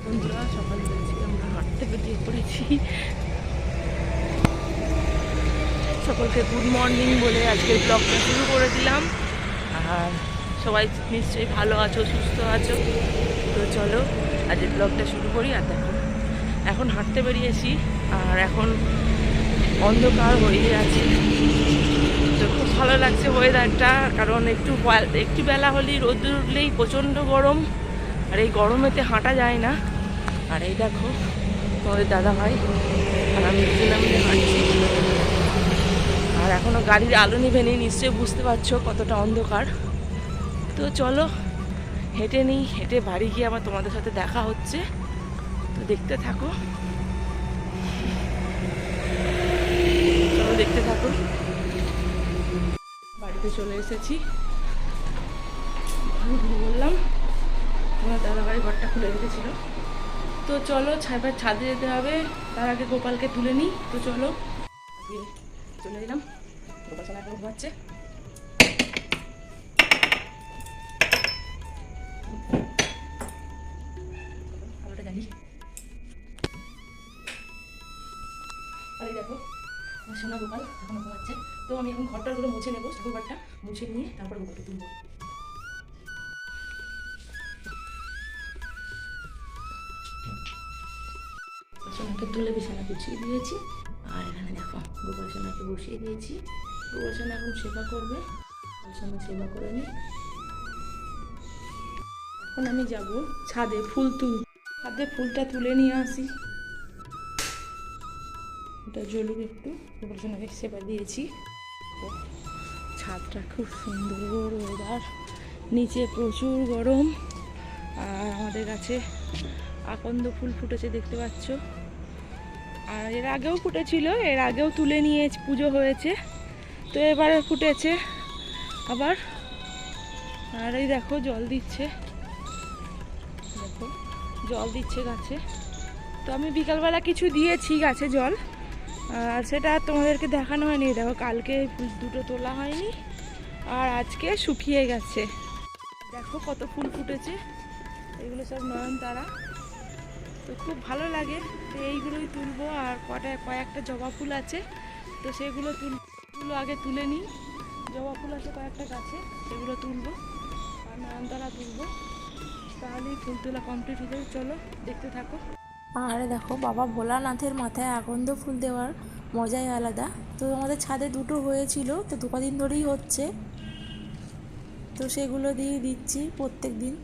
বন্ধুরা সকালে বলেছি আমরা হাঁটতে বেরিয়ে পড়েছি। সকলকে গুড মর্নিং বলে আজকের ব্লগটা শুরু করে দিলাম। আর সবাই নিশ্চয়ই ভালো আছো, সুস্থ আছো। তো চলো আজকের ব্লগটা শুরু করি। আর দেখো এখন হাঁটতে বেরিয়েছি আর এখন অন্ধকার হয়ে আছে। তো খুব ভালো লাগছে ওয়েদারটা, কারণ একটু বেলা হলেই রোদ্দুর উঠলেই প্রচণ্ড গরম, আর এই গরমেতে হাঁটা যায় না। আর এই দেখো তোমাদের দাদা ভাই আর আমি দুজনে মিলে হাঁটছি। আর এখনও গাড়ির আলো নিভেনি, নিশ্চয়ই বুঝতে পারছো কতটা অন্ধকার। তো চলো হেঁটে নিই, হেঁটে বাড়ি গিয়ে আবার তোমাদের সাথে দেখা হচ্ছে। তো দেখতে থাকো, চলো দেখতে থাকো। বাড়িতে চলে এসেছি, বললাম তোমার দাদাভাই ঘরটা খুলে রেখেছিল। তো চলো এবার ছাদে যেতে হবে, তার আগে গোপালকে তুলে নিই। তো চলো চলে এলাম, গোপাল ছাড়া এখন ঘুমাচ্ছে। আলোটা জানি আর এই দেখো আমার সোনা গোপাল এখন ঘুমাচ্ছে। তো আমি এখন ঘরটাগুলো মুছে নেবো, ঠাকুরঘরটা মুছে নিয়ে তারপর গোপালকে তুলবো। সোনাকে তুলে বিছানা গুছিয়ে দিয়েছি। আর এখানে দেখো গোপাল সোনাকে বসিয়ে দিয়েছি। গোপাল সোনা এখন সেবা করবে, গোপাল সোনা সেবা করে নি। এখন আমি যাব ছাদে ছাদে ফুলটা তুলে নিয়ে আসি। এটা জ্বলুক একটু, গোপাল সোনাকে সেবা দিয়েছি। ছাদটা খুব সুন্দর ওয়েদার, নিচে প্রচুর গরম। আর আমাদের কাছে আকন্দ ফুল ফুটেছে দেখতে পাচ্ছ। আর এর আগেও ফুটেছিল, এর আগেও তুলে নিয়ে পুজো হয়েছে, তো এবারে ফুটেছে আবার। আর এই দেখো জল দিচ্ছে, দেখো জল দিচ্ছে গাছে। তো আমি বিকালবেলা কিছু দিয়েছি গাছে জল, আর সেটা তোমাদেরকে দেখানো হয়নি। দেখো কালকে দুটো তোলা হয়নি, আর আজকে শুকিয়ে গেছে। দেখো কত ফুল ফুটেছে, এগুলো সব নয়নতারা। তো খুব ভালো লাগে, তো এইগুলোই তুলবো। আর কয়েকটা জবা ফুল আছে, তো সেগুলো আগে তুলে নিই। জবা ফুল আছে কয়েকটা গাছে, সেগুলো তুলবো। আর নয়নতারা তুলবো, তাহলেই ফুল তোলা কমপ্লিট হয়ে যাবে। চলো দেখতে থাকো। আর দেখো বাবা ভোলানাথের মাথায় আকন্দ ফুল দেওয়ার মজাই আলাদা। তো আমাদের ছাদে দুটো হয়েছিল, তো দু কদিন ধরেই হচ্ছে, তো সেগুলো দিয়ে দিচ্ছি প্রত্যেক দিন।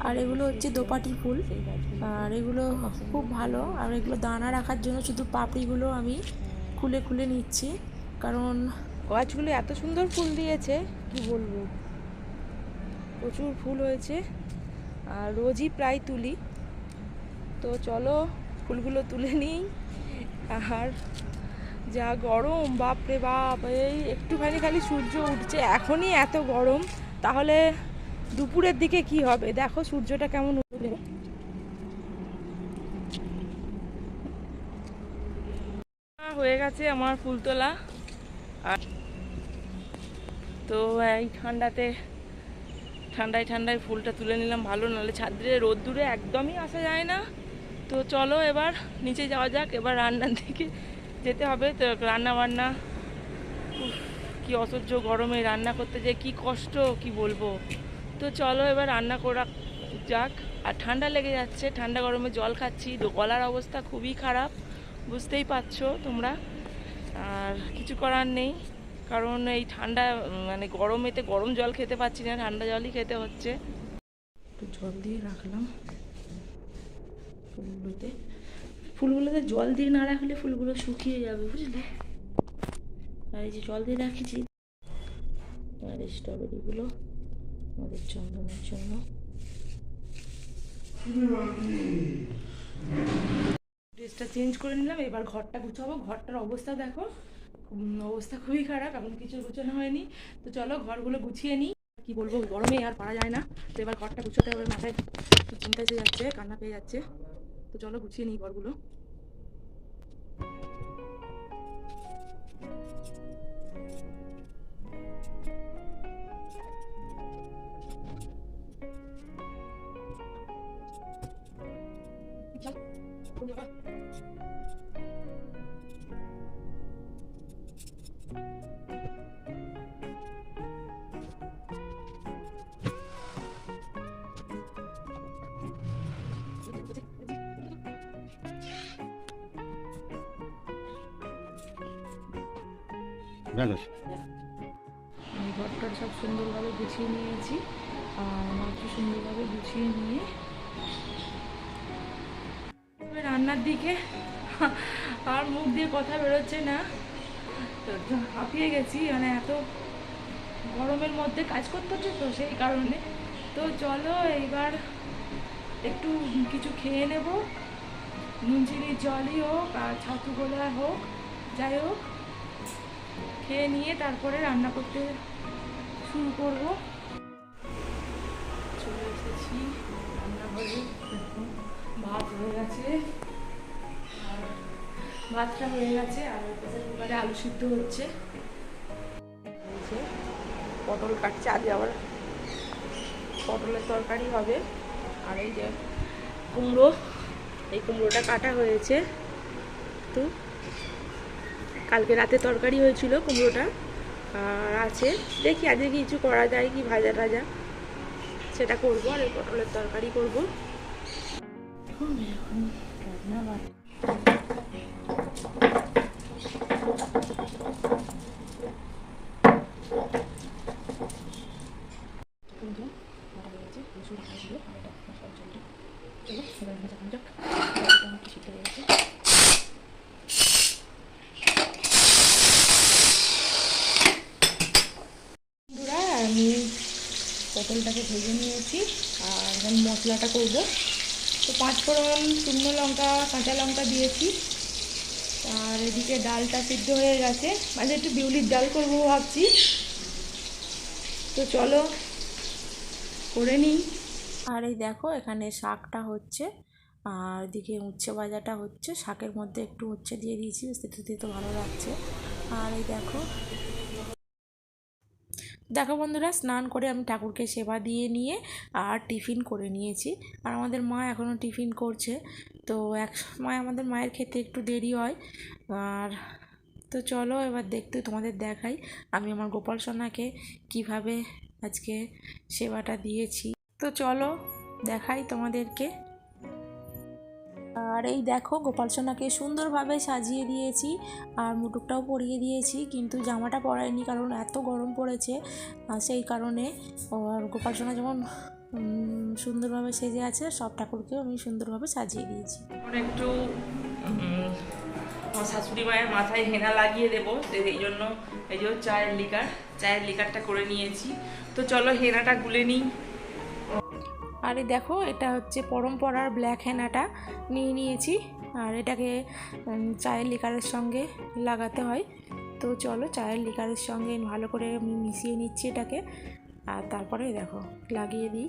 আর এগুলো হচ্ছে দোপাটি ফুল, আর এগুলো খুব ভালো। আর এগুলো দানা রাখার জন্য শুধু পাপড়িগুলো আমি খুলে খুলে নিচ্ছি, কারণ গাছগুলো এত সুন্দর ফুল দিয়েছে কি বলবো, প্রচুর ফুল হয়েছে। আর রোজই প্রায় তুলি। তো চলো ফুলগুলো তুলে নিই। আর যা গরম, বাপরে বাপ! এই একটুখানি খালি সূর্য উঠছে, এখনই এত গরম, তাহলে দুপুরের দিকে কি হবে? দেখো সূর্যটা কেমন উঠবে। হয়ে গেছে আমার ফুল তোলা। আর তো এই ঠান্ডায় ফুলটা তুলে নিলাম, ভালো, নাহলে ছাদে রোদ্দুরে একদমই আসা যায় না। তো চলো এবার নিচে যাওয়া যাক, এবার রান্নার দিকে যেতে হবে। তো রান্না বান্না, কি অসহ্য গরমে রান্না করতে যে কি কষ্ট, কি বলবো। তো চলো এবার রান্না করা যাক। আর ঠান্ডা লেগে যাচ্ছে, ঠান্ডা গরমে জল খাচ্ছি, গলার অবস্থা খুবই খারাপ, বুঝতেই পারছো তোমরা। আর কিছু করার নেই, কারণ এই ঠান্ডা মানে গরমেতে গরম জল খেতে পাচ্ছি না, ঠান্ডা জলই খেতে হচ্ছে। একটু জল দিয়ে রাখলাম ফুলগুলোতে জল দিয়ে না রাখলে ফুলগুলো শুকিয়ে যাবে, বুঝলে। আর এই যে জল দিয়ে রাখেছি। আর এই স্ট্রবেরিগুলো আমাদের চন্দনের জন্য। ড্রেসটা চেঞ্জ করে নিলাম, এবার ঘরটা গুছাবো। ঘরটার অবস্থা দেখো, অবস্থা খুবই খারাপ, এখন কিছু গুছানো হয়নি। তো চলো ঘরগুলো গুছিয়ে নিই। কি বলবো, গরমে আর পারা যায় না। তো এবার ঘরটা গুছাতে হবে, মাথায় চিন্তা এসে যাচ্ছে, কান্না পেয়ে যাচ্ছে। তো চলো গুছিয়ে নিই ঘরগুলো। আমি ঘরটা সব সুন্দরভাবে গুছিয়ে নিয়েছি, আর মাকে সুন্দরভাবে গুছিয়ে নিয়ে রান্নার দিকে আর মুখ দিয়ে কথা বেরোচ্ছে না, হাঁপিয়ে গেছি, মানে এত গরমের মধ্যে কাজ করতে হচ্ছে তো সেই কারণে। তো চলো এইবার একটু কিছু খেয়ে নেব, নুন চিনির জলই হোক আর ছাতু গোলা হোক, যাই হোক খেয়ে নিয়ে তারপরে রান্না করতে শুরু করব। চলে এসেছি রান্নাঘরে, ভাত হয়ে গেছে, আর ভাতটা হয়ে গেছে, আর প্রেসার কুকারে আলু সিদ্ধ হচ্ছে, পটল কাটছে, আজ আবার পটলের তরকারি হবে। আর এই যে কুমড়ো, এই কুমড়োটা কাটা হয়েছে, তো কালকে রাতে তরকারি হয়েছিল কুমড়োটা আর আছে, দেখি আজকে কিছু করা যায় কি, ভাজা টাজা সেটা করবো, আর এই পটলের তরকারি করবো। এখন রান্না বাড়ি আমি পটলটাকে ভেজে নিয়েছি, আর এখন মশলাটা করবো। তো 5 ফোড়ন, শুকনো লঙ্কা, কাঁচা লঙ্কা দিয়েছি, আর এদিকে ডালটা সিদ্ধ হয়ে গেছে, মাঝে একটু বিউলির ডাল করবো ভাবছি। তো চলো করে নিই। আর এই দেখো এখানে শাকটা হচ্ছে, আর এদিকে উচ্ছে ভাজাটা হচ্ছে, শাকের মধ্যে একটু উচ্ছে দিয়ে দিয়েছি, সেটা তো ভালো লাগছে। আর এই দেখো দেখো বন্ধুরা, স্নান করে আমি ঠাকুরকে সেবা দিয়ে নিয়ে আর টিফিন করে নিয়েছি, আর আমাদের মা এখনও টিফিন করছে। তো এক সময় আমাদের মায়ের খেতে একটু দেরি হয়। আর তো চলো এবার দেখতে তোমাদের দেখাই আমি আমার গোপাল সোনাকে কীভাবে আজকে সেবাটা দিয়েছি। তো চলো দেখাই তোমাদেরকে। আর এই দেখো গোপাল সোনাকে সুন্দরভাবে সাজিয়ে দিয়েছি, আর মুটুকটাও পরিয়ে দিয়েছি, কিন্তু জামাটা পরাইনি কারণ এত গরম পড়েছে, সেই কারণে। আর গোপাল সোনা যেমন সুন্দরভাবে সেজে আছে, সব ঠাকুরকেও আমি সুন্দরভাবে সাজিয়ে দিয়েছি। একটু আমার শাশুড়ি মায়ের মাথায় হেনা লাগিয়ে দেবো, এই জন্য এই যে চায়ের লিকারটা করে নিয়েছি। তো চলো হেনাটা গুলে নিই। আর এই দেখো এটা হচ্ছে পরম্পরার ব্ল্যাক হেনাটা নিয়ে নিয়েছি, আর এটাকে চায়ের লিকারের সঙ্গে লাগাতে হয়। তো চলো চায়ের লিকারের সঙ্গে ভালো করে আমি মিশিয়ে নিচ্ছি এটাকে, আর তারপরে দেখো লাগিয়ে দিই।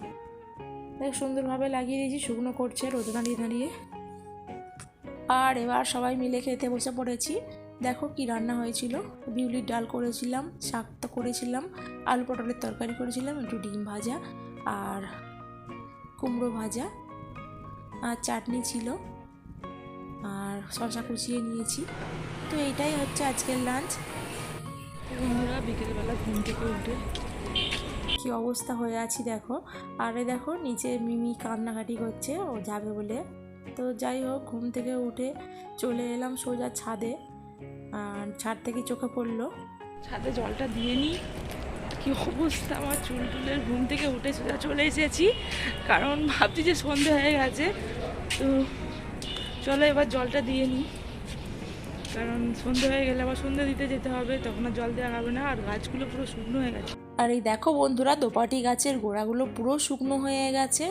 সুন্দরভাবে লাগিয়ে দিয়েছি, শুকনো করছে রোদে দাঁড়িয়ে দাঁড়িয়ে। আর এবার সবাই মিলে খেতে বসে পড়েছি। দেখো কি রান্না হয়েছিল, বিউলির ডাল করেছিলাম, শাক তো করেছিলাম, আলু পটলের তরকারি করেছিলাম, একটু ডিম ভাজা আর কুমড়ো ভাজা, আর চাটনি ছিল, আর শসা কুচিয়ে নিয়েছি। তো এইটাই হচ্ছে আজকের লাঞ্চ। বন্ধুরা বিকেলবেলা ঘুম থেকে উঠে কি অবস্থা হয়ে আছি দেখো। আর দেখো নিচে মিমি কান্নাকাটি করছে ও যাবে বলে। তো যাই হোক ঘুম থেকে উঠে চলে এলাম সোজা ছাদে, আর ছাদ থেকে চোখে পড়লো ছাদে জলটা দিয়ে নিই। কি অবস্থা আমার চুলের, ঘুম থেকে উঠে সোজা চলে এসেছি, কারণ ভাবছি যে সন্ধে হয়ে গেছে। তো চলো এবার জলটা দিয়ে নিই, কারণ সন্ধে হয়ে গেলে আবার সন্ধে দিতে যেতে হবে, তখন আর জল দেওয়া হবে না, আর গাছগুলো পুরো শুকনো হয়ে গেছে। আর এই দেখো বন্ধুরা, দোপাটি গাছের গোড়াগুলো পুরো শুকনো হয়ে গেছে,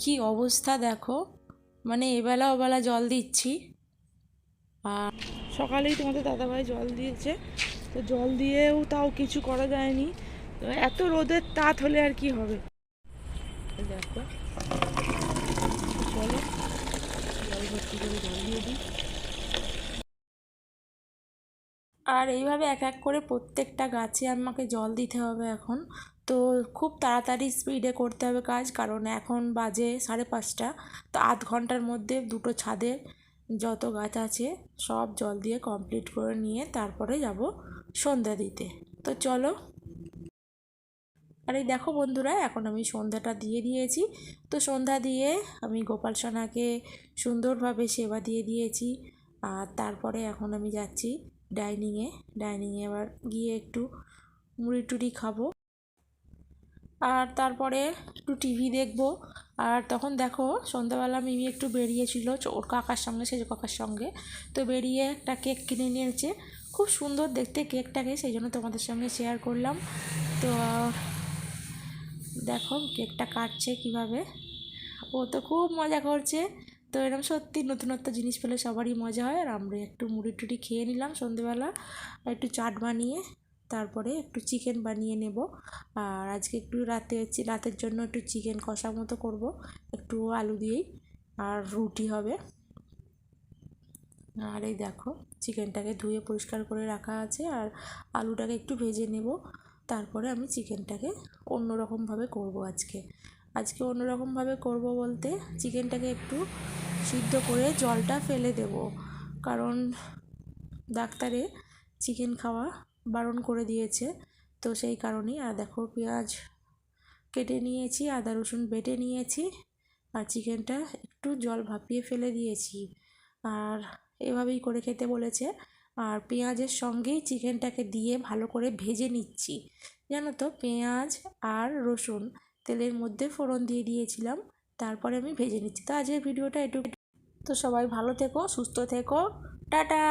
কি অবস্থা দেখো, মানে এবেলা ওবেলা জল দিচ্ছি। আর সকালেই তোমাদের দাদাভাই জল দিয়েছে, তো জল দিয়েও তাও কিছু করা যায়নি, তো এত রোদের তাত হলে আর কি হবে। দেখো চলো জল ভর্তি করে জল দিয়ে দিই। আর এইভাবে এক এক করে প্রত্যেকটা গাছে আমাকে জল দিতে হবে এখন। তো খুব তাড়াতাড়ি স্পিডে করতে হবে কাজ, কারণ এখন বাজে 5:30। তো আধ ঘন্টার মধ্যে দুটো ছাদে যত গাছ আছে সব জল দিয়ে কমপ্লিট করে নিয়ে তারপরে যাব সন্ধ্যা দিতে। তো চলো। আর এই দেখো বন্ধুরা, এখন আমি সন্ধ্যাটা দিয়ে দিয়েছি। তো সন্ধ্যা দিয়ে আমি গোপাল সোনাকে সুন্দরভাবে সেবা দিয়ে দিয়েছি। আর তারপরে এখন আমি যাচ্ছি ডাইনিংয়ে এবার গিয়ে একটু মুড়ি টুড়ি খাবো। আর তারপরে একটু টিভি দেখবো। আর তখন দেখো সন্ধ্যাবেলা মিমি একটু বেরিয়েছিল ওর কাকার সঙ্গে, সেজো কাকার সঙ্গে। তো বেরিয়ে একটা কেক কিনে নিয়েছে, খুব সুন্দর দেখতে কেকটাকে, সেই জন্য তোমাদের সঙ্গে শেয়ার করলাম। তো দেখো কেকটা কাটছে কিভাবে, ও তো খুব মজা করছে। তো এরকম সত্যি নতুনত্ব জিনিস পেলে সবারই মজা হয়। আর আমরা একটু মুড়ি টুড়ি খেয়ে নিলাম সন্ধেবেলা, একটু চাট বানিয়ে, তারপরে একটু চিকেন বানিয়ে নেব। আর আজকে একটু রাতের জন্য একটু চিকেন কষা মতো করব, একটু আলু দিয়েই, আর রুটি হবে। আর এই দেখো চিকেনটাকে ধুয়ে পরিষ্কার করে রাখা আছে, আর আলুটাকে একটু ভেজে নেব। তারপরে আমি চিকেনটাকে অন্যরকমভাবে করব আজকে অন্যরকমভাবে করব বলতে, চিকেনটাকে একটু সিদ্ধ করে জলটা ফেলে দেব, কারণ ডাক্তারে চিকেন খাওয়া বারণ করে দিয়েছে। তো সেই কারণেই। আর দেখো পেঁয়াজ কেটে নিয়েছি, আদা রসুন বেটে নিয়েছি, আর চিকেনটা একটু জল ভাপিয়ে ফেলে দিয়েছি। আর এভাবেই করে খেতে বলেছে। আর পেঁয়াজের সঙ্গেই চিকেনটাকে দিয়ে ভালো করে ভেজে নিচ্ছি, জানো তো, পেঁয়াজ আর রসুন তেলের মধ্যে ফোড়ন দিয়ে দিয়েছিলাম, তারপরে আমি ভেজে নিচ্ছি। তো আজকের ভিডিওটা একটু, তো সবাই ভালো থেকো, সুস্থ থেকো, টাটা।